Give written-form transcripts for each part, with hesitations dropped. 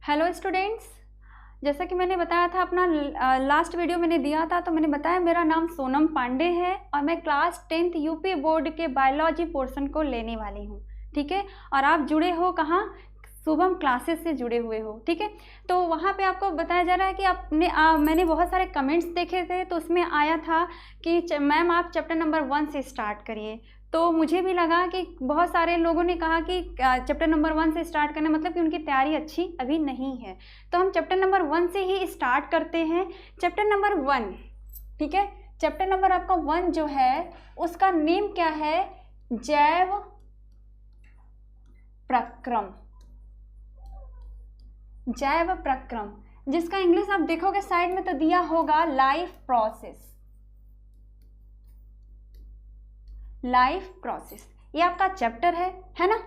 Hello students, जैसा कि मैंने बताया था अपना लास्ट वीडियो मैंने दिया था, तो मैंने बताया मेरा नाम सोनम पांडे है और मैं क्लास 10th यूपी बोर्ड के बायोलॉजी पोर्शन को लेने वाली हूँ। ठीक है, और आप जुड़े हो कहाँ? शुभम क्लासेस से जुड़े हुए हो। ठीक है, तो वहाँ पे आपको बताया जा रहा है कि आपने मैंने बहुत सारे कमेंट्स देखे थे, तो उसमें आया था कि मैम आप चैप्टर नंबर 1 से स्टार्ट करिए। तो मुझे भी लगा कि बहुत सारे लोगों ने कहा कि चैप्टर नंबर 1 से स्टार्ट करना मतलब कि उनकी तैयारी अच्छी अभी नहीं है, तो हम चैप्टर नंबर 1 से ही स्टार्ट करते हैं। चैप्टर नंबर 1, ठीक है, चैप्टर नंबर आपका 1 जो है उसका नेम क्या है? जैव प्रक्रम। जैव प्रक्रम, जिसका इंग्लिश आप देखोगे साइड में तो दिया होगा लाइफ प्रोसेस। लाइफ प्रोसेस, ये आपका चैप्टर है ना।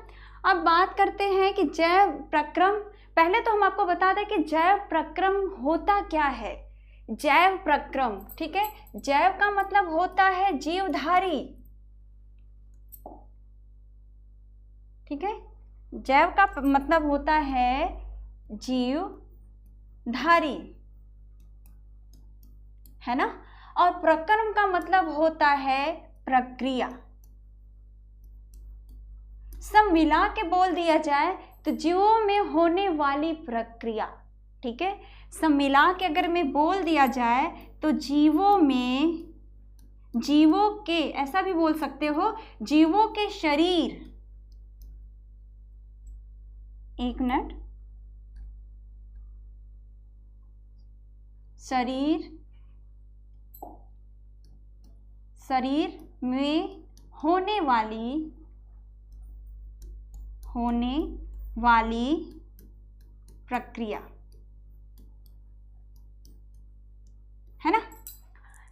अब बात करते हैं कि जैव प्रक्रम। पहले तो हम आपको बता दें कि जैव प्रक्रम होता क्या है। जैव प्रक्रम, ठीक है, जैव का मतलब होता है जीवधारी। ठीक है, जैव का मतलब होता है जीवधारी, है ना। और प्रक्रम का मतलब होता है प्रक्रिया। सब मिला के बोल दिया जाए तो जीवों में होने वाली प्रक्रिया। ठीक है, सब मिला के अगर में बोल दिया जाए तो जीवों में, जीवों के, ऐसा भी बोल सकते हो, जीवों के शरीर, एक मिनट, शरीर में होने वाली प्रक्रिया, है ना।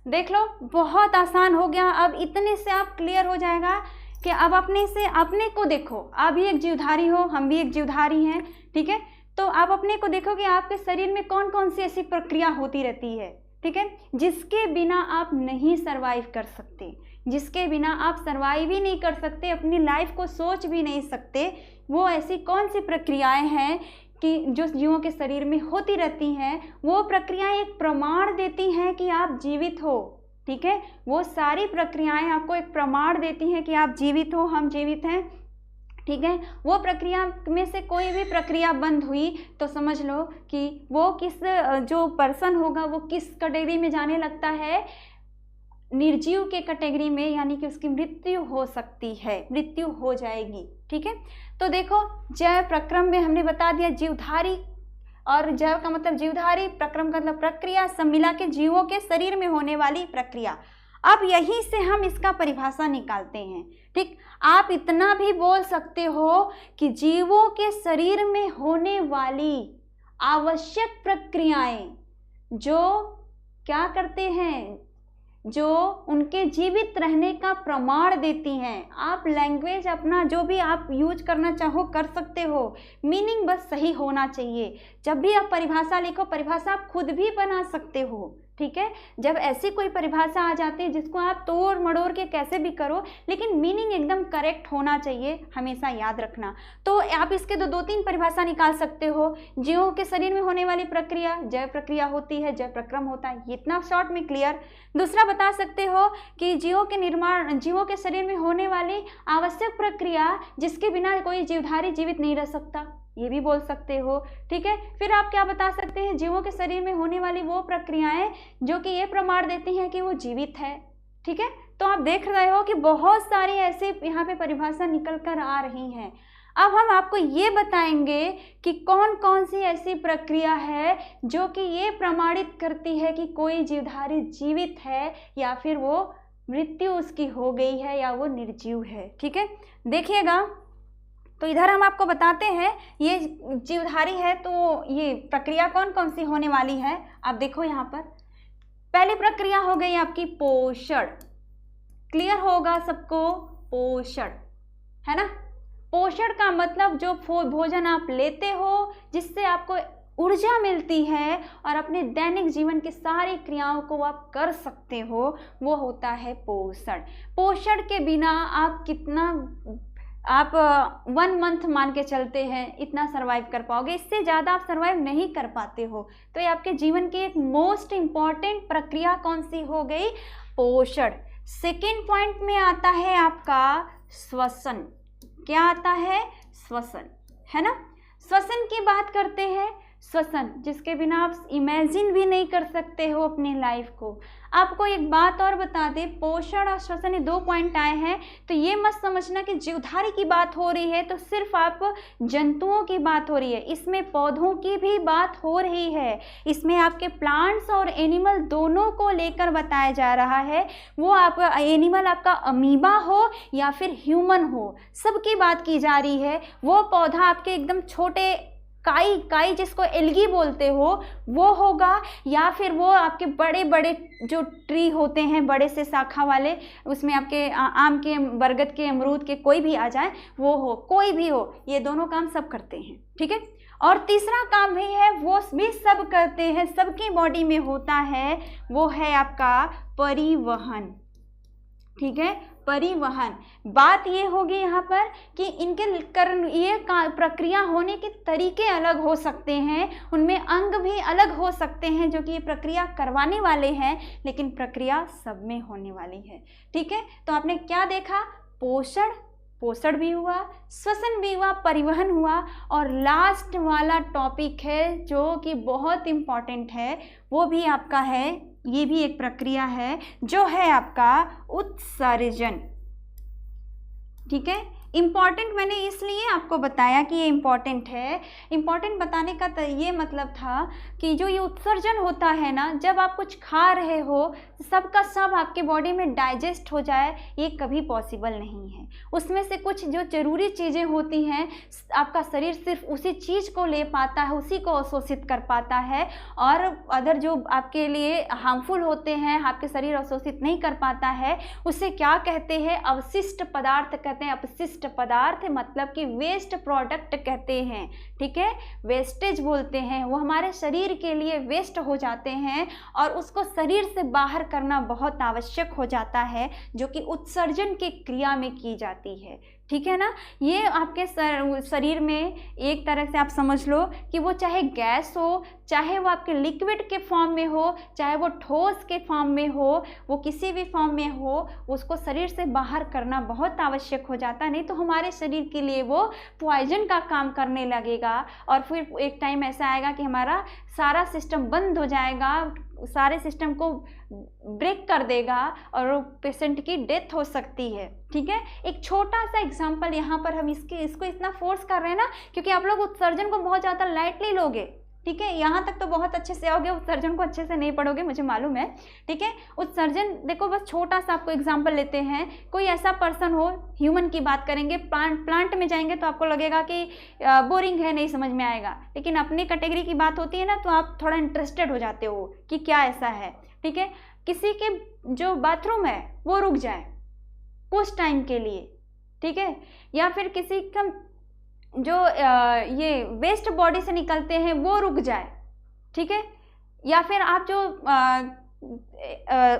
देख लो, बहुत आसान हो गया। अब इतने से आप क्लियर हो जाएगा कि अब अपने को देखो। आप भी एक जीवधारी हो, हम भी एक जीवधारी हैं। ठीक है, तो आप अपने को देखो कि आपके शरीर में कौन कौन सी ऐसी प्रक्रिया होती रहती है। ठीक है, जिसके बिना आप नहीं सरवाइव कर सकते, जिसके बिना आप सरवाइव ही नहीं कर सकते, अपनी लाइफ को सोच भी नहीं सकते। वो ऐसी कौन सी प्रक्रियाएं हैं कि जो जीवों के शरीर में होती रहती हैं। वो प्रक्रियाएं एक प्रमाण देती हैं कि आप जीवित हो। ठीक है, वो सारी प्रक्रियाएं आपको एक प्रमाण देती हैं कि आप जीवित हो, हम जीवित हैं। ठीक है, वो प्रक्रिया में से कोई भी प्रक्रिया बंद हुई तो समझ लो कि वो जो पर्सन होगा वो किस कैटेगरी में जाने लगता है? निर्जीव के कैटेगरी में, यानी कि उसकी मृत्यु हो सकती है, मृत्यु हो जाएगी। ठीक है, तो देखो जैव प्रक्रम में हमने बता दिया जीवधारी, और जैव का मतलब जीवधारी, प्रक्रम का मतलब प्रक्रिया, सब मिला के जीवों के शरीर में होने वाली प्रक्रिया। अब यहीं से हम इसका परिभाषा निकालते हैं। ठीक, आप इतना भी बोल सकते हो कि जीवों के शरीर में होने वाली आवश्यक प्रक्रियाएं जो क्या करते हैं, जो उनके जीवित रहने का प्रमाण देती हैं। आप लैंग्वेज अपना जो भी आप यूज करना चाहो कर सकते हो, मीनिंग बस सही होना चाहिए। जब भी आप परिभाषा लिखो, परिभाषा आप खुद भी बना सकते हो। ठीक है, जब ऐसी कोई परिभाषा आ जाती है जिसको आप तोड़ मड़ोड़ के कैसे भी करो, लेकिन मीनिंग एकदम करेक्ट होना चाहिए, हमेशा याद रखना। तो आप इसके दो तीन परिभाषा निकाल सकते हो। जीवों के शरीर में होने वाली प्रक्रिया जैव प्रक्रिया होती है, जैव प्रक्रम होता है, इतना शॉर्ट में क्लियर। दूसरा बता सकते हो कि जीवों के शरीर में होने वाली आवश्यक प्रक्रिया जिसके बिना कोई जीवधारी जीवित नहीं रह सकता, ये भी बोल सकते हो। ठीक है, फिर आप क्या बता सकते हैं? जीवों के शरीर में होने वाली वो प्रक्रियाएं जो कि ये प्रमाण देती हैं कि वो जीवित है। ठीक है, तो आप देख रहे हो कि बहुत सारी ऐसे यहाँ पे परिभाषा निकल कर आ रही हैं। अब हम आपको ये बताएंगे कि कौन कौन सी ऐसी प्रक्रिया है जो कि ये प्रमाणित करती है कि कोई जीवधारी जीवित है या फिर वो मृत्यु उसकी हो गई है या वो निर्जीव है। ठीक है, देखिएगा, तो इधर हम आपको बताते हैं ये जीवधारी है तो ये प्रक्रिया कौन कौन सी होने वाली है। आप देखो यहाँ पर पहली प्रक्रिया हो गई आपकी पोषण। क्लियर होगा सबको? पोषण, है ना। पोषण का मतलब जो भोजन आप लेते हो जिससे आपको ऊर्जा मिलती है और अपने दैनिक जीवन की सारी क्रियाओं को आप कर सकते हो, वो होता है पोषण। पोषण के बिना आप कितना आप 1 मंथ मान के चलते हैं, इतना सर्वाइव कर पाओगे, इससे ज़्यादा आप सर्वाइव नहीं कर पाते हो। तो ये आपके जीवन की एक मोस्ट इम्पॉर्टेंट प्रक्रिया कौन सी हो गई? पोषण। सेकेंड पॉइंट में आता है आपका श्वसन। क्या आता है? श्वसन, है ना। श्वसन की बात करते हैं। श्वसन जिसके बिना आप इमेजिन भी नहीं कर सकते हो अपनी लाइफ को। आपको एक बात और बता दें, पोषण और श्वसन ये 2 पॉइंट आए हैं, तो ये मत समझना कि जीवधारी की बात हो रही है तो सिर्फ आप जंतुओं की बात हो रही है, इसमें पौधों की भी बात हो रही है। इसमें आपके प्लांट्स और एनिमल दोनों को लेकर बताया जा रहा है। वो आप एनिमल आपका अमीबा हो या फिर ह्यूमन हो, सबकी बात की जा रही है। वो पौधा आपके एकदम छोटे काई जिसको एल्गी बोलते हो वो होगा, या फिर वो आपके बड़े बड़े जो ट्री होते हैं बड़े से शाखा वाले, उसमें आपके आम के, बरगद के, अमरूद के कोई भी आ जाए वो हो, कोई भी हो, ये दोनों काम सब करते हैं, ठीक है। और तीसरा काम भी है, वो भी सब करते हैं, सबकी बॉडी में होता है, वो है आपका परिवहन, ठीक है, परिवहन। बात ये होगी यहाँ पर कि इनके ये प्रक्रिया होने के तरीके अलग हो सकते हैं, उनमें अंग भी अलग हो सकते हैं जो कि ये प्रक्रिया करवाने वाले हैं, लेकिन प्रक्रिया सब में होने वाली है, ठीक है। तो आपने क्या देखा? पोषण भी हुआ, श्वसन भी हुआ, परिवहन हुआ, और लास्ट वाला टॉपिक है जो कि बहुत इम्पॉर्टेंट है, वो भी आपका है, ये भी एक प्रक्रिया है जो है आपका उत्सर्जन, ठीक है। इम्पॉर्टेंट मैंने इसलिए आपको बताया कि ये इम्पॉर्टेंट है। इम्पॉर्टेंट बताने का ये मतलब था कि जो ये उत्सर्जन होता है ना, जब आप कुछ खा रहे हो सब का सब आपके बॉडी में डाइजेस्ट हो जाए, ये कभी पॉसिबल नहीं है। उसमें से कुछ जो ज़रूरी चीज़ें होती हैं आपका शरीर सिर्फ उसी चीज़ को ले पाता है, उसी को अवशोषित कर पाता है, और अदर जो आपके लिए हार्मफुल होते हैं आपके शरीर अवशोषित नहीं कर पाता है, उसे क्या कहते हैं? अवशिष्ट पदार्थ कहते हैं। अपशिष्ट पदार्थ मतलब कि वेस्ट प्रोडक्ट कहते हैं, ठीक है, वेस्टेज बोलते हैं। वो हमारे शरीर के लिए वेस्ट हो जाते हैं और उसको शरीर से बाहर करना बहुत आवश्यक हो जाता है, जो कि उत्सर्जन की क्रिया में की जाती है, ठीक है ना। ये आपके शरीर में एक तरह से आप समझ लो कि वो चाहे गैस हो, चाहे वो आपके लिक्विड के फॉर्म में हो, चाहे वो ठोस के फॉर्म में हो, वो किसी भी फॉर्म में हो, उसको शरीर से बाहर करना बहुत आवश्यक हो जाता है। नहीं तो हमारे शरीर के लिए वो पॉइजन का काम करने लगेगा, और फिर एक टाइम ऐसा आएगा कि हमारा सारा सिस्टम बंद हो जाएगा, सारे सिस्टम को ब्रेक कर देगा और पेशेंट की डेथ हो सकती है, ठीक है। एक छोटा सा एग्जांपल यहाँ पर हम इसको इतना फोर्स कर रहे हैं ना, क्योंकि आप लोग उत्सर्जन को बहुत ज़्यादा लाइटली लोगे, ठीक है। यहाँ तक तो बहुत अच्छे से आओगे, उत्सर्जन को अच्छे से नहीं पढ़ोगे, मुझे मालूम है, ठीक है। उत्सर्जन देखो, बस छोटा सा आपको एग्जांपल लेते हैं। कोई ऐसा पर्सन हो, ह्यूमन की बात करेंगे, प्लांट में जाएंगे तो आपको लगेगा कि बोरिंग है, नहीं समझ में आएगा, लेकिन अपनी कैटेगरी की बात होती है ना तो आप थोड़ा इंटरेस्टेड हो जाते हो कि क्या ऐसा है, ठीक है। किसी के जो बाथरूम है वो रुक जाए कुछ टाइम के लिए, ठीक है, या फिर किसी का जो ये वेस्ट बॉडी से निकलते हैं वो रुक जाए, ठीक है, या फिर आप जो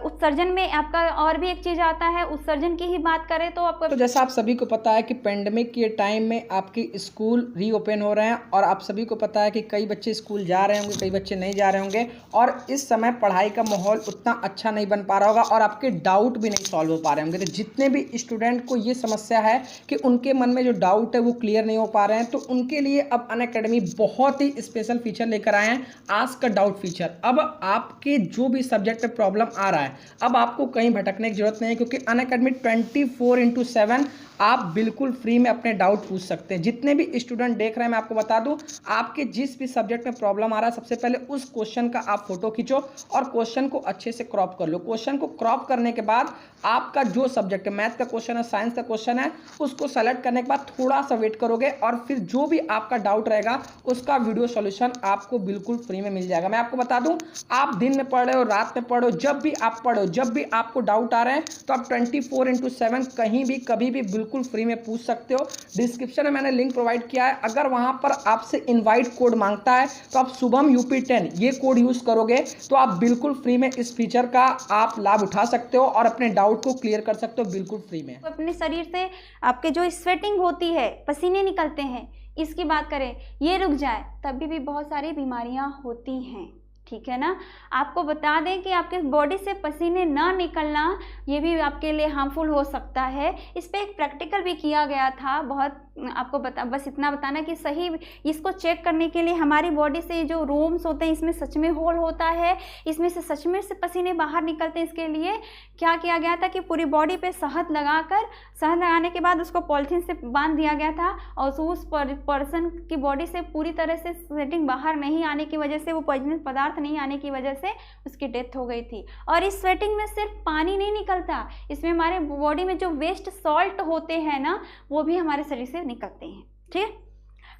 उत्सर्जन में आपका और भी एक चीज़ आता है, उत्सर्जन की ही बात करें तो आपको, तो जैसा आप सभी को पता है कि पेंडेमिक के टाइम में आपके स्कूल रीओपन हो रहे हैं, और आप सभी को पता है कि कई बच्चे स्कूल जा रहे होंगे, कई बच्चे नहीं जा रहे होंगे, और इस समय पढ़ाई का माहौल उतना अच्छा नहीं बन पा रहा होगा, और आपके डाउट भी नहीं सॉल्व हो पा रहे होंगे। तो जितने भी स्टूडेंट को ये समस्या है कि उनके मन में जो डाउट है वो क्लियर नहीं हो पा रहे हैं, तो उनके लिए अब अनअकैडमी बहुत ही स्पेशल फीचर लेकर आए हैं, आस्क का डाउट फीचर। अब आपके जो भी सब्जेक्ट पे प्रॉब्लम आ रहा है, अब आपको कहीं भटकने की जरूरत नहीं है, क्योंकि अनअकैडमी 24/7 आप बिल्कुल फ्री में अपने डाउट पूछ सकते हैं। जितने भी स्टूडेंट देख रहे हैं, मैं आपको बता दूं, आपके जिस भी सब्जेक्ट में प्रॉब्लम आ रहा है, सबसे पहले उस क्वेश्चन का आप फोटो खींचो और क्वेश्चन को अच्छे से क्रॉप कर लो। क्वेश्चन को क्रॉप करने के बाद आपका जो सब्जेक्ट है, मैथ का क्वेश्चन है, साइंस का क्वेश्चन है, उसको सेलेक्ट करने के बाद थोड़ा सा वेट करोगे, और फिर जो भी आपका डाउट रहेगा उसका वीडियो सॉल्यूशन आपको बिल्कुल फ्री में मिल जाएगा। मैं आपको बता दूं, आप दिन में पढ़ रहे हो, रात में पढ़ो, जब भी आप पढ़ो, जब भी आपको डाउट आ रहे हैं, तो आप 24/7 कहीं भी कभी भी बिल्कुल बिल्कुल फ्री में पूछ सकते हो। डिस्क्रिप्शन में मैंने लिंक प्रोवाइड किया है, अगर वहाँ पर आपसे इनवाइट कोड मांगता है तो आप शुभम UP10 ये कोड यूज़ करोगे तो आप बिल्कुल फ्री में इस फीचर का आप लाभ उठा सकते हो और अपने डाउट को क्लियर कर सकते हो बिल्कुल फ्री में। अपने शरीर से आपके जो स्वेटिंग होती है, पसीने निकलते हैं, इसकी बात करें, ये रुक जाए तभी भी बहुत सारी बीमारियां होती हैं, ठीक है ना। आपको बता दें कि आपके बॉडी से पसीने ना निकलना ये भी आपके लिए हार्मफुल हो सकता है। इस पर एक प्रैक्टिकल भी किया गया था, बहुत आपको बस इतना बताना कि सही इसको चेक करने के लिए हमारी बॉडी से जो रोम्स होते हैं इसमें सच में होल होता है, इसमें से सच में से पसीने बाहर निकलते हैं। इसके लिए क्या किया गया था कि पूरी बॉडी पे शहद लगाने के बाद उसको पॉलिथीन से बांध दिया गया था और उस पर्सन की बॉडी से पूरी तरह से स्वेटिंग बाहर नहीं आने की वजह से, वो पॉइजनस पदार्थ नहीं आने की वजह से उसकी डेथ हो गई थी। और इस स्वेटिंग में सिर्फ पानी नहीं निकलता, इसमें हमारे बॉडी में जो वेस्ट सॉल्ट होते हैं ना, वो भी हमारे शरीर से निकलते हैं, ठीक।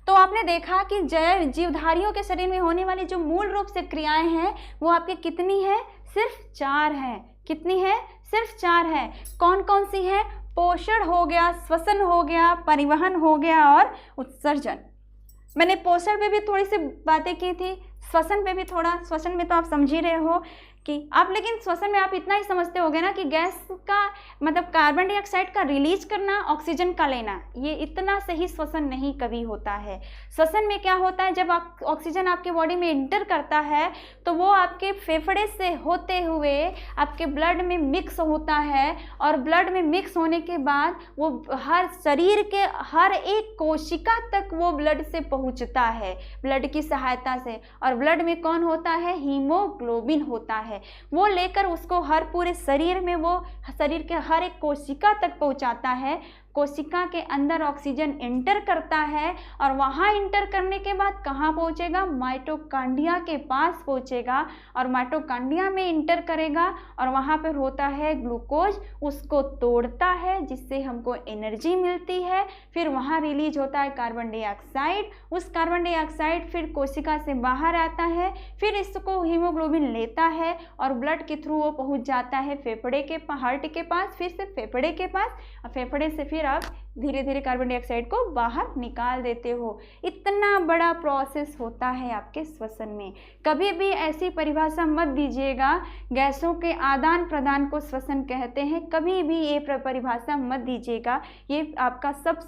तो आपने देखा कि जीवधारियों के शरीर में होने वाली जो मूल रूप से क्रियाएं हैं वो आपके कितनी है? सिर्फ 4 है। कितनी है? सिर्फ 4 है। कौन कौन सी है? पोषण हो गया, श्वसन हो गया, परिवहन हो गया और उत्सर्जन। मैंने पोषण पे भी थोड़ी सी बातें की थी, श्वसन पे भी थोड़ा। श्वसन में तो आप समझ ही रहे हो कि आप, लेकिन श्वसन में आप इतना ही समझते होगे ना कि गैस का मतलब कार्बन डाइऑक्साइड का रिलीज करना, ऑक्सीजन का लेना, ये इतना सही श्वसन नहीं कभी होता है। श्वसन में क्या होता है, जब ऑक्सीजन आपके बॉडी में इंटर करता है तो वो आपके फेफड़े से होते हुए आपके ब्लड में मिक्स होता है और ब्लड में मिक्स होने के बाद वो हर शरीर के हर एक कोशिका तक वो ब्लड से पहुंचता है, ब्लड की सहायता से। और ब्लड में कौन होता है? हीमोग्लोबिन होता है। वो लेकर उसको हर पूरे शरीर में, वो शरीर के हर एक कोशिका तक पहुंचाता है। कोशिका के अंदर ऑक्सीजन इंटर करता है और वहाँ इंटर करने के बाद कहाँ पहुँचेगा? माइटोकॉन्ड्रिया के पास पहुँचेगा और माइटोकॉन्ड्रिया में इंटर करेगा और वहाँ पर होता है ग्लूकोज, उसको तोड़ता है जिससे हमको एनर्जी मिलती है। फिर वहाँ रिलीज होता है कार्बन डाइऑक्साइड, उस कार्बन डाइऑक्साइड फिर कोशिका से बाहर आता है, फिर इसको हीमोग्लोबिन लेता है और ब्लड के थ्रू वो पहुँच जाता है फेफड़े के हार्ट के पास, फिर से फेफड़े के पास, और फेफड़े से फिर आप धीरे धीरे कार्बन डाइऑक्साइड को बाहर निकाल देते हो। इतना बड़ा प्रोसेस होता है आपके श्वसन में। कभी भी ऐसी परिभाषा मत दीजिएगा, गैसों के आदान प्रदान को श्वसन कहते हैं, कभी भी ये परिभाषा मत दीजिएगा, ये आपका सब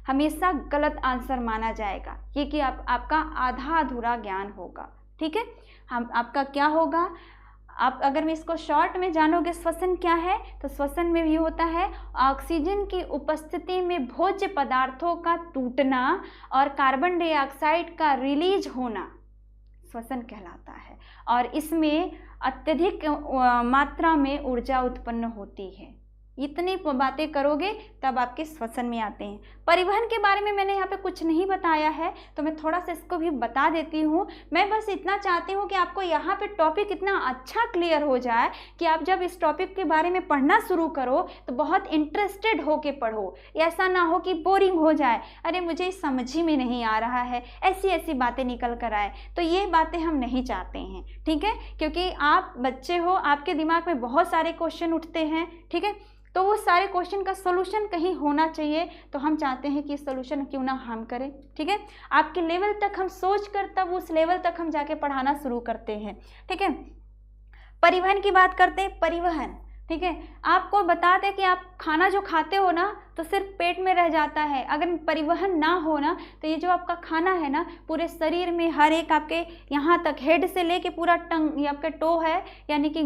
हमेशा गलत आंसर माना जाएगा, ये कि आपका आधा अधूरा ज्ञान होगा, ठीक है। आपका क्या होगा, आप अगर मैं इसको शॉर्ट में जानोगे श्वसन क्या है, तो श्वसन में भी होता है ऑक्सीजन की उपस्थिति में भोज्य पदार्थों का टूटना और कार्बन डाइऑक्साइड का रिलीज होना श्वसन कहलाता है। और इसमें अत्यधिक मात्रा में ऊर्जा उत्पन्न होती है। इतनी बातें करोगे तब आपके श्वसन में आते हैं। परिवहन के बारे में मैंने यहाँ पे कुछ नहीं बताया है, तो मैं थोड़ा सा इसको भी बता देती हूँ। मैं बस इतना चाहती हूँ कि आपको यहाँ पे टॉपिक इतना अच्छा क्लियर हो जाए कि आप जब इस टॉपिक के बारे में पढ़ना शुरू करो तो बहुत इंटरेस्टेड हो के पढ़ो। ऐसा ना हो कि बोरिंग हो जाए, अरे मुझे समझ ही में नहीं आ रहा है, ऐसी ऐसी बातें निकल कर आए, तो ये बातें हम नहीं चाहते हैं, ठीक है। क्योंकि आप बच्चे हो, आपके दिमाग में बहुत सारे क्वेश्चन उठते हैं, ठीक है, तो वो सारे क्वेश्चन का सलूशन कहीं होना चाहिए। तो हम चाहते हैं कि सलूशन क्यों ना हम करें, ठीक है। आपके लेवल तक हम सोच कर तब उस लेवल तक हम जाके पढ़ाना शुरू करते हैं, ठीक है। परिवहन की बात करते हैं। परिवहन, ठीक है, आपको बता दें कि आप खाना जो खाते हो ना तो सिर्फ पेट में रह जाता है। अगर परिवहन ना हो ना तो ये जो आपका खाना है ना पूरे शरीर में हर एक आपके यहाँ तक, हेड से लेके पूरा टंग, ये आपका टो है यानी कि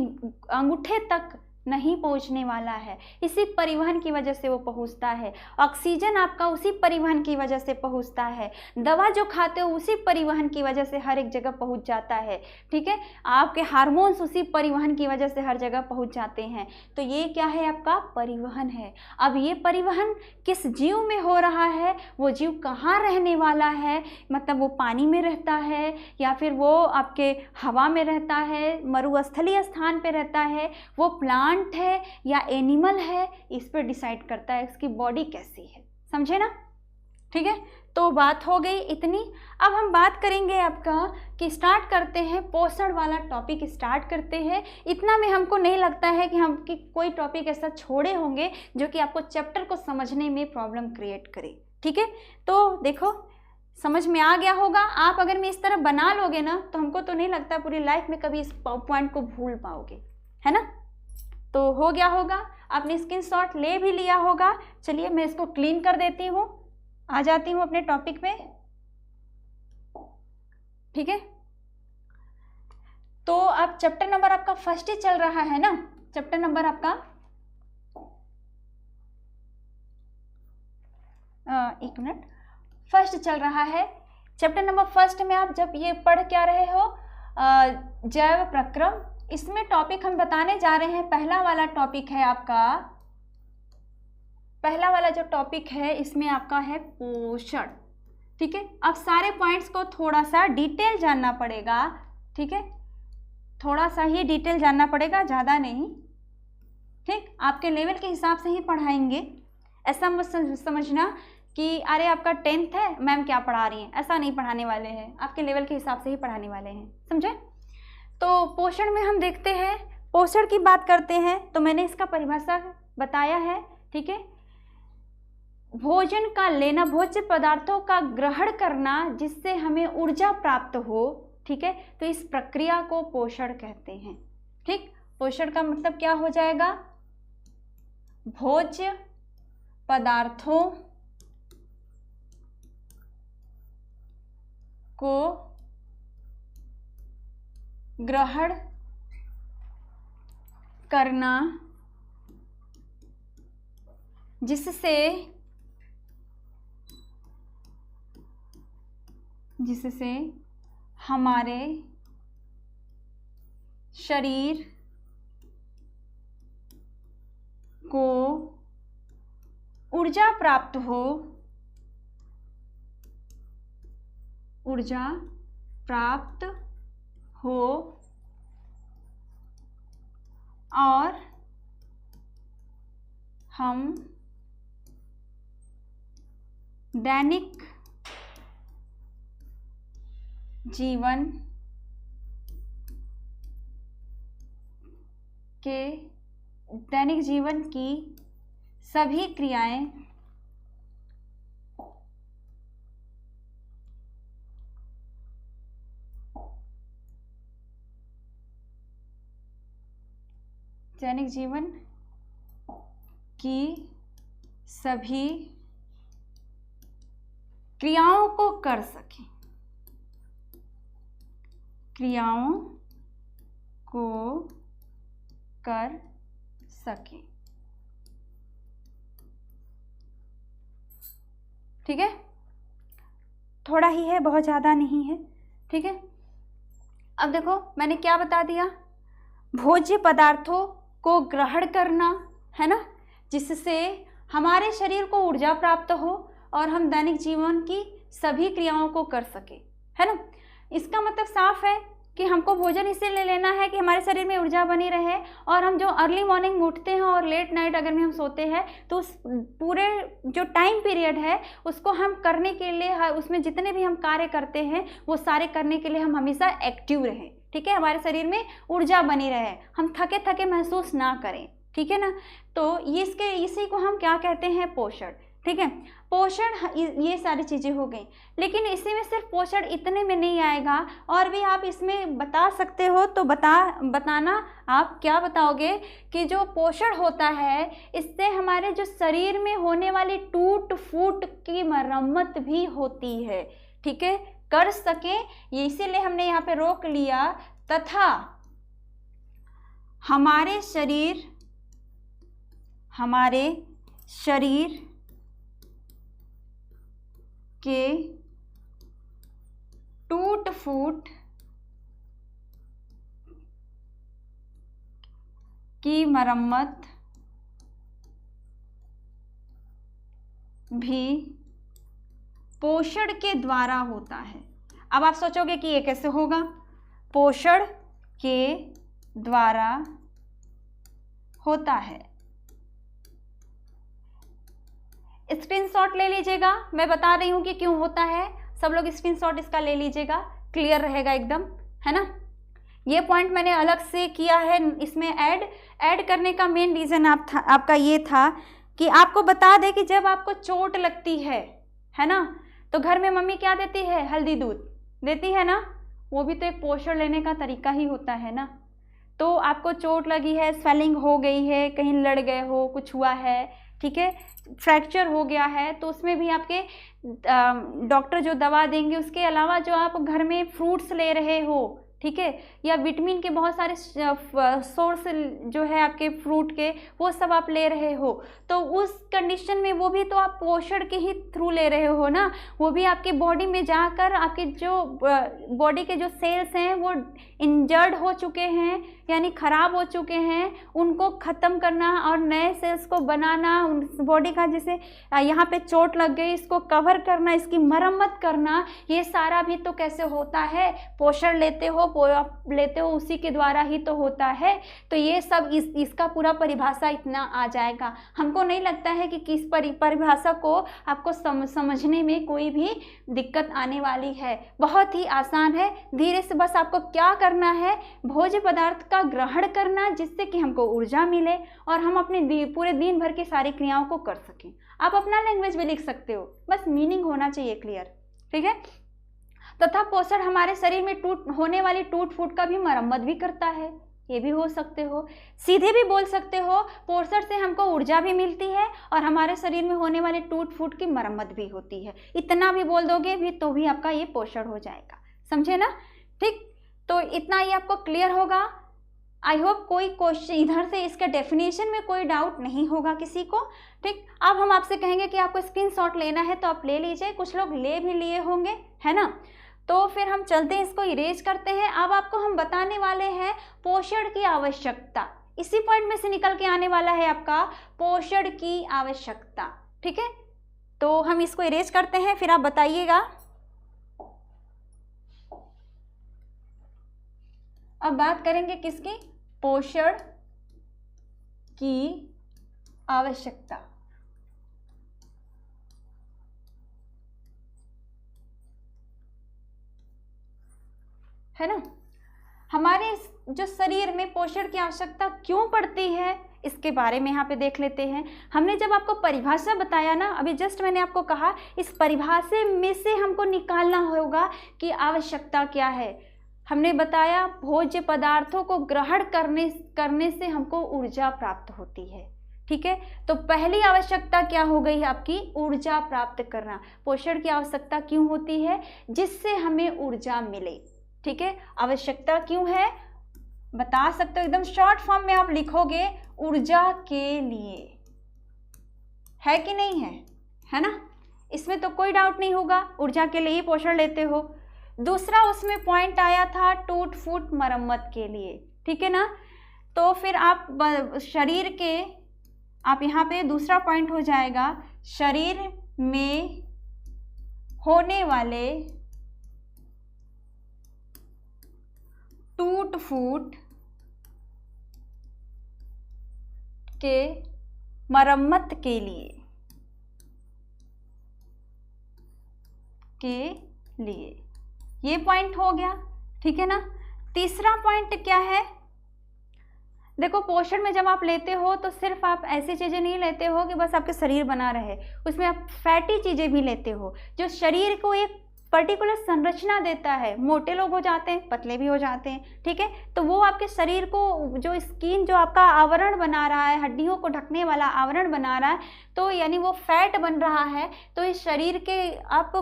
अंगूठे तक नहीं पहुंचने वाला है। इसी परिवहन की वजह से वो पहुंचता है। ऑक्सीजन आपका उसी परिवहन की वजह से पहुंचता है। दवा जो खाते हो उसी परिवहन की वजह से हर एक जगह पहुंच जाता है, ठीक है। आपके हार्मोन्स उसी परिवहन की वजह से हर जगह पहुंच जाते हैं। तो ये क्या है? आपका परिवहन है। अब ये परिवहन किस जीव में हो रहा है, वो जीव कहाँ रहने वाला है, मतलब वो पानी में रहता है या फिर वो आपके हवा में रहता है, मरुस्थलीय स्थान पे रहता है, वो प्लांट है या एनिमल है, इस पर डिसाइड करता है इसकी बॉडी कैसी है, समझे ना। ठीक है, तो बात हो गई इतनी। अब हम बात करेंगे आपका कि स्टार्ट करते हैं, पोषण वाला टॉपिक स्टार्ट करते हैं। इतना में हमको नहीं लगता है कि हम कि कोई टॉपिक ऐसा छोड़े होंगे जो कि आपको चैप्टर को समझने में प्रॉब्लम क्रिएट करे। ठीक है, तो देखो समझ में आ गया होगा। आप अगर मैं इस तरह बना लोगे ना तो हमको तो नहीं लगता पूरी लाइफ में कभी इस पॉइंट को भूल पाओगे, है ना। तो हो गया होगा, आपने स्क्रीनशॉट ले भी लिया होगा। चलिए मैं इसको क्लीन कर देती हूँ, आ जाती हूँ अपने टॉपिक पे। ठीक है, तो अब चैप्टर नंबर आपका फर्स्ट ही चल रहा है ना, चैप्टर नंबर आपका एक मिनट, फर्स्ट चल रहा है। चैप्टर नंबर फर्स्ट में आप जब ये पढ़ क्या रहे हो, जैव प्रक्रम, इसमें टॉपिक हम बताने जा रहे हैं। पहला वाला टॉपिक है आपका, पहला वाला जो टॉपिक है इसमें आपका है पोषण। ठीक है, अब सारे पॉइंट्स को थोड़ा सा डिटेल जानना पड़ेगा। ठीक है, थोड़ा सा ही डिटेल जानना पड़ेगा, ज़्यादा नहीं। ठीक, आपके लेवल के हिसाब से ही पढ़ाएंगे। ऐसा मत समझना कि अरे आपका 10th है मैम क्या पढ़ा रही हैं, ऐसा नहीं पढ़ाने वाले हैं, आपके लेवल के हिसाब से ही पढ़ाने वाले हैं, समझे। तो पोषण में हम देखते हैं, पोषण की बात करते हैं तो मैंने इसका परिभाषा बताया है। ठीक है, भोजन का लेना, भोज्य पदार्थों का ग्रहण करना जिससे हमें ऊर्जा प्राप्त हो। ठीक है, तो इस प्रक्रिया को पोषण कहते हैं। ठीक, पोषण का मतलब क्या हो जाएगा, भोज्य पदार्थों को ग्रहण करना जिससे हमारे शरीर को ऊर्जा प्राप्त हो, ऊर्जा प्राप्त हो और हम दैनिक जीवन की सभी क्रियाएं दैनिक जीवन की सभी क्रियाओं को कर सकें, क्रियाओं को कर सकें। ठीक है, थोड़ा ही है, बहुत ज़्यादा नहीं है। ठीक है, अब देखो मैंने क्या बता दिया, भोज्य पदार्थों को ग्रहण करना, है ना, जिससे हमारे शरीर को ऊर्जा प्राप्त हो और हम दैनिक जीवन की सभी क्रियाओं को कर सके, है ना। इसका मतलब साफ है कि हमको भोजन इसीलिए लेना है कि हमारे शरीर में ऊर्जा बनी रहे, और हम जो अर्ली मॉर्निंग उठते हैं और लेट नाइट अगर में हम सोते हैं तो उस पूरे जो टाइम पीरियड है उसको हम करने के लिए, उसमें जितने भी हम कार्य करते हैं वो सारे करने के लिए हम हमेशा एक्टिव रहें। ठीक है, हमारे शरीर में ऊर्जा बनी रहे, हम थके थके महसूस ना करें। ठीक है ना, तो इसी को हम क्या कहते हैं, पोषण। ठीक है, पोषण, ये सारी चीज़ें हो गई। लेकिन इसी में सिर्फ पोषण इतने में नहीं आएगा, और भी आप इसमें बता सकते हो। तो बताना आप क्या बताओगे कि जो पोषण होता है इससे हमारे जो शरीर में होने वाली टूट फूट की मरम्मत भी होती है। ठीक है, कर सके, ये इसीलिए हमने यहाँ पे रोक लिया, तथा हमारे शरीर के टूट फूट की मरम्मत भी पोषण के द्वारा होता है। अब आप सोचोगे कि ये कैसे होगा, पोषण के द्वारा होता है। स्क्रीनशॉट ले लीजिएगा, मैं बता रही हूँ कि क्यों होता है, सब लोग स्क्रीनशॉट इसका ले लीजिएगा, क्लियर रहेगा एकदम, है ना। ये पॉइंट मैंने अलग से किया है इसमें ऐड करने का मेन रीज़न आपका ये था कि आपको बता दें कि जब आपको चोट लगती है ना, तो घर में मम्मी क्या देती है, हल्दी दूध देती है ना, वो भी तो एक पोषण लेने का तरीका ही होता है ना। तो आपको चोट लगी है, स्वेलिंग हो गई है, कहीं लड़ गए हो, कुछ हुआ है, ठीक है, फ्रैक्चर हो गया है, तो उसमें भी आपके डॉक्टर जो दवा देंगे, उसके अलावा जो आप घर में फ्रूट्स ले रहे हो, ठीक है, या विटामिन के बहुत सारे सोर्स जो है आपके फ्रूट के, वो सब आप ले रहे हो, तो उस कंडीशन में वो भी तो आप पोषण के ही थ्रू ले रहे हो ना। वो भी आपके बॉडी में जाकर आपके जो बॉडी के जो सेल्स हैं वो इंजर्ड हो चुके हैं, यानी ख़राब हो चुके हैं, उनको ख़त्म करना और नए सेल्स को बनाना, उन बॉडी का जैसे यहाँ पे चोट लग गई, इसको कवर करना, इसकी मरम्मत करना, ये सारा भी तो कैसे होता है, पोषण लेते हो उसी के द्वारा ही तो होता है। तो ये सब इसका पूरा परिभाषा इतना आ जाएगा। हमको नहीं लगता है कि किस परिभाषा को आपको समझने में कोई भी दिक्कत आने वाली है, बहुत ही आसान है। धीरे से बस आपको क्या करना है, भोज्य पदार्थ का ग्रहण करना, जिससे कि हमको ऊर्जा मिले और हम अपने पूरे दिन भर की सारी क्रियाओं को कर सकें। आप अपना लैंग्वेज भी लिख सकते हो, बस मीनिंग होना चाहिए क्लियर, ठीक है। तथा पोषण हमारे शरीर में होने वाली टूट फूट का भी मरम्मत भी करता है, ये भी हो सकते हो। सीधे भी बोल सकते हो, पोषण से हमको ऊर्जा भी मिलती है और हमारे शरीर में होने वाली टूट फूट की मरम्मत भी होती है। इतना भी बोल दोगे भी तो भी आपका ये पोषण हो जाएगा, समझे ना। ठीक, तो इतना ही आपको क्लियर होगा। आई होप कोई क्वेश्चन इधर से इसके डेफिनेशन में कोई डाउट नहीं होगा किसी को। ठीक, अब हम आपसे कहेंगे कि आपको स्क्रीनशॉट लेना है तो आप ले लीजिए, कुछ लोग ले भी लिए होंगे, है ना। तो फिर हम चलते हैं, इसको इरेज करते हैं। अब आपको हम बताने वाले हैं पोषण की आवश्यकता, इसी पॉइंट में से निकल के आने वाला है आपका पोषण की आवश्यकता, ठीक है। तो हम इसको इरेज करते हैं, फिर आप बताइएगा। अब बात करेंगे किसकी, पोषण की आवश्यकता। है ना, हमारे जो शरीर में पोषण की आवश्यकता क्यों पड़ती है, इसके बारे में यहाँ पे देख लेते हैं। हमने जब आपको परिभाषा बताया ना, अभी जस्ट मैंने आपको कहा, इस परिभाषा में से हमको निकालना होगा कि आवश्यकता क्या है। हमने बताया भोज्य पदार्थों को ग्रहण करने से हमको ऊर्जा प्राप्त होती है, ठीक है। तो पहली आवश्यकता क्या हो गई आपकी, ऊर्जा प्राप्त करना। पोषण की आवश्यकता क्यों होती है, जिससे हमें ऊर्जा मिले, ठीक है। आवश्यकता क्यों है बता सकते हो, एकदम शॉर्ट फॉर्म में आप लिखोगे, ऊर्जा के लिए, है कि नहीं है, है ना। इसमें तो कोई डाउट नहीं होगा, ऊर्जा के लिए ही पोषण लेते हो। दूसरा उसमें पॉइंट आया था टूट फूट मरम्मत के लिए, ठीक है ना। तो फिर आप शरीर के, आप यहाँ पे दूसरा पॉइंट हो जाएगा, शरीर में होने वाले टूट फूट के मरम्मत के लिए ये पॉइंट हो गया, ठीक है ना। तीसरा पॉइंट क्या है, देखो पोषण में जब आप लेते हो तो सिर्फ आप ऐसी चीज़ें नहीं लेते हो कि बस आपके शरीर बना रहे, उसमें आप फैटी चीज़ें भी लेते हो जो शरीर को एक पर्टिकुलर संरचना देता है। मोटे लोग हो जाते हैं, पतले भी हो जाते हैं, ठीक है। तो वो आपके शरीर को जो स्किन, जो आपका आवरण बना रहा है, हड्डियों को ढकने वाला आवरण बना रहा है, तो यानी वो फैट बन रहा है। तो इस शरीर के आप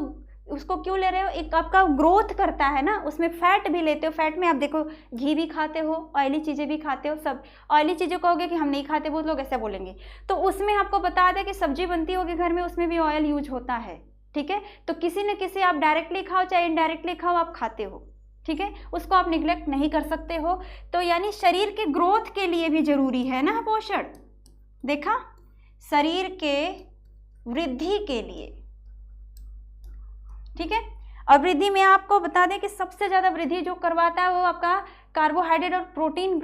उसको क्यों ले रहे हो, एक आपका ग्रोथ करता है ना, उसमें फैट भी लेते हो। फैट में आप देखो घी भी खाते हो, ऑयली चीज़ें भी खाते हो। सब ऑयली चीज़ें कहोगे कि हम नहीं खाते, बहुत लोग ऐसे बोलेंगे, तो उसमें आपको बता दें कि सब्जी बनती होगी घर में, उसमें भी ऑयल यूज होता है, ठीक है। तो किसी न किसी, आप डायरेक्टली खाओ चाहे इनडायरेक्टली खाओ, आप खाते हो, ठीक है। उसको आप निगलेक्ट नहीं कर सकते हो। तो यानी शरीर के ग्रोथ के लिए भी जरूरी है ना पोषण, देखा, शरीर के वृद्धि के लिए, ठीक है। और वृद्धि में आपको बता दें कि सबसे ज़्यादा वृद्धि जो करवाता है वो आपका कार्बोहाइड्रेट और प्रोटीन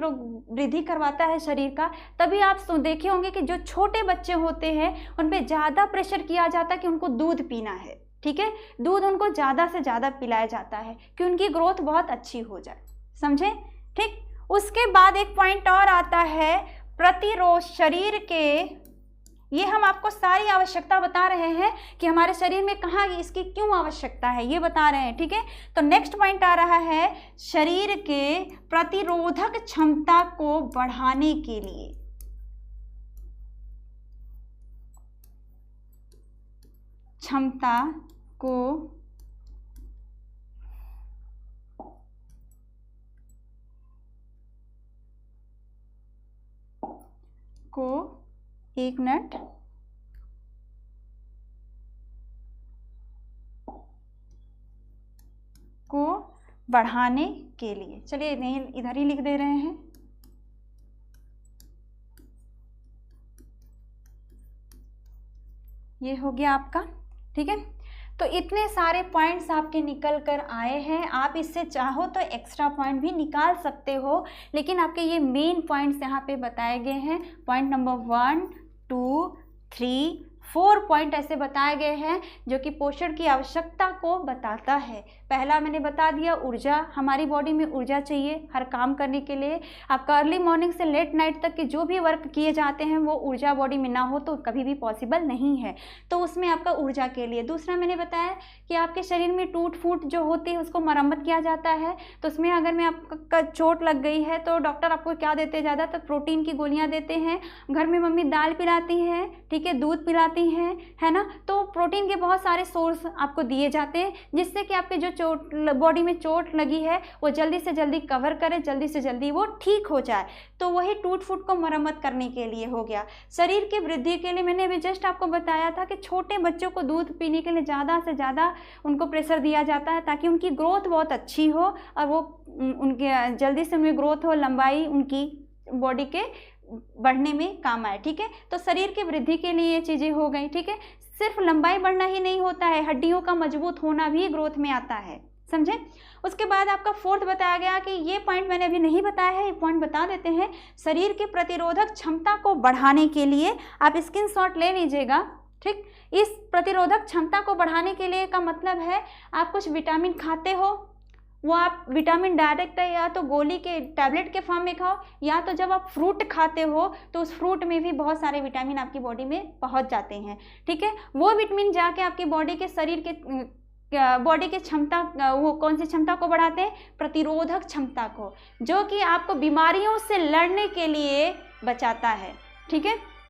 वृद्धि करवाता है शरीर का। तभी आप देखे होंगे कि जो छोटे बच्चे होते हैं उन पे ज़्यादा प्रेशर किया जाता है कि उनको दूध पीना है, ठीक है, दूध उनको ज़्यादा से ज़्यादा पिलाया जाता है कि उनकी ग्रोथ बहुत अच्छी हो जाए, समझे, ठीक। उसके बाद एक पॉइंट और आता है प्रतिरोध शरीर के, ये हम आपको सारी आवश्यकता बता रहे हैं कि हमारे शरीर में कहाँ इसकी क्यों आवश्यकता है, ये बता रहे हैं, ठीक है। तो नेक्स्ट पॉइंट आ रहा है शरीर के प्रतिरोधक क्षमता को बढ़ाने के लिए, क्षमता को एक मिनट, को बढ़ाने के लिए, चलिए नहीं इधर ही लिख दे रहे हैं, ये हो गया आपका, ठीक है। तो इतने सारे पॉइंट्स आपके निकल कर आए हैं। आप इससे चाहो तो एक्स्ट्रा पॉइंट भी निकाल सकते हो, लेकिन आपके ये मेन पॉइंट्स यहाँ पे बताए गए हैं। पॉइंट नंबर 1, 2, 3, 4 पॉइंट ऐसे बताए गए हैं जो कि पोषण की आवश्यकता को बताता है। पहला मैंने बता दिया, ऊर्जा, हमारी बॉडी में ऊर्जा चाहिए हर काम करने के लिए। आपका अर्ली मॉर्निंग से लेट नाइट तक के जो भी वर्क किए जाते हैं वो ऊर्जा बॉडी में ना हो तो कभी भी पॉसिबल नहीं है, तो उसमें आपका ऊर्जा के लिए। दूसरा मैंने बताया कि आपके शरीर में टूट फूट जो होती है उसको मरम्मत किया जाता है, तो उसमें अगर में आपका चोट लग गई है तो डॉक्टर आपको क्या देते हैं, ज़्यादातर प्रोटीन की गोलियाँ देते हैं। घर में मम्मी दाल पिलाती हैं, ठीक है, दूध पिलाती हैं, है ना, तो प्रोटीन के बहुत सारे सोर्स आपको दिए जाते हैं जिससे कि आपके जो चोट बॉडी में चोट लगी है वो जल्दी से जल्दी कवर करे, जल्दी से जल्दी वो ठीक हो जाए। तो वही टूट फूट को मरम्मत करने के लिए हो गया। शरीर की वृद्धि के लिए मैंने अभी जस्ट आपको बताया था कि छोटे बच्चों को दूध पीने के लिए ज़्यादा से ज़्यादा उनको प्रेशर दिया जाता है ताकि उनकी ग्रोथ बहुत अच्छी हो और वो उनके जल्दी से उनकी ग्रोथ हो, लंबाई उनकी बॉडी के बढ़ने में काम आए, ठीक है। तो शरीर की वृद्धि के लिए ये चीज़ें हो गई, ठीक है। सिर्फ लंबाई बढ़ना ही नहीं होता है, हड्डियों का मजबूत होना भी ग्रोथ में आता है, समझे। उसके बाद आपका 4th बताया गया कि ये पॉइंट मैंने अभी नहीं बताया है, ये पॉइंट बता देते हैं। शरीर की प्रतिरोधक क्षमता को बढ़ाने के लिए आप स्क्रीनशॉट ले लीजिएगा, ठीक। इस प्रतिरोधक क्षमता को बढ़ाने के लिए का मतलब है आप कुछ विटामिन खाते हो, वो आप विटामिन डायरेक्ट है या तो गोली के टैबलेट के फॉर्म में खाओ, या तो जब आप फ्रूट खाते हो तो उस फ्रूट में भी बहुत सारे विटामिन आपकी बॉडी में पहुंच जाते हैं, ठीक है। वो विटामिन जाके आपकी बॉडी के शरीर के बॉडी की क्षमता, वो कौन सी क्षमता को बढ़ाते हैं, प्रतिरोधक क्षमता को, जो कि आपको बीमारियों से लड़ने के लिए बचाता है, ठीक है।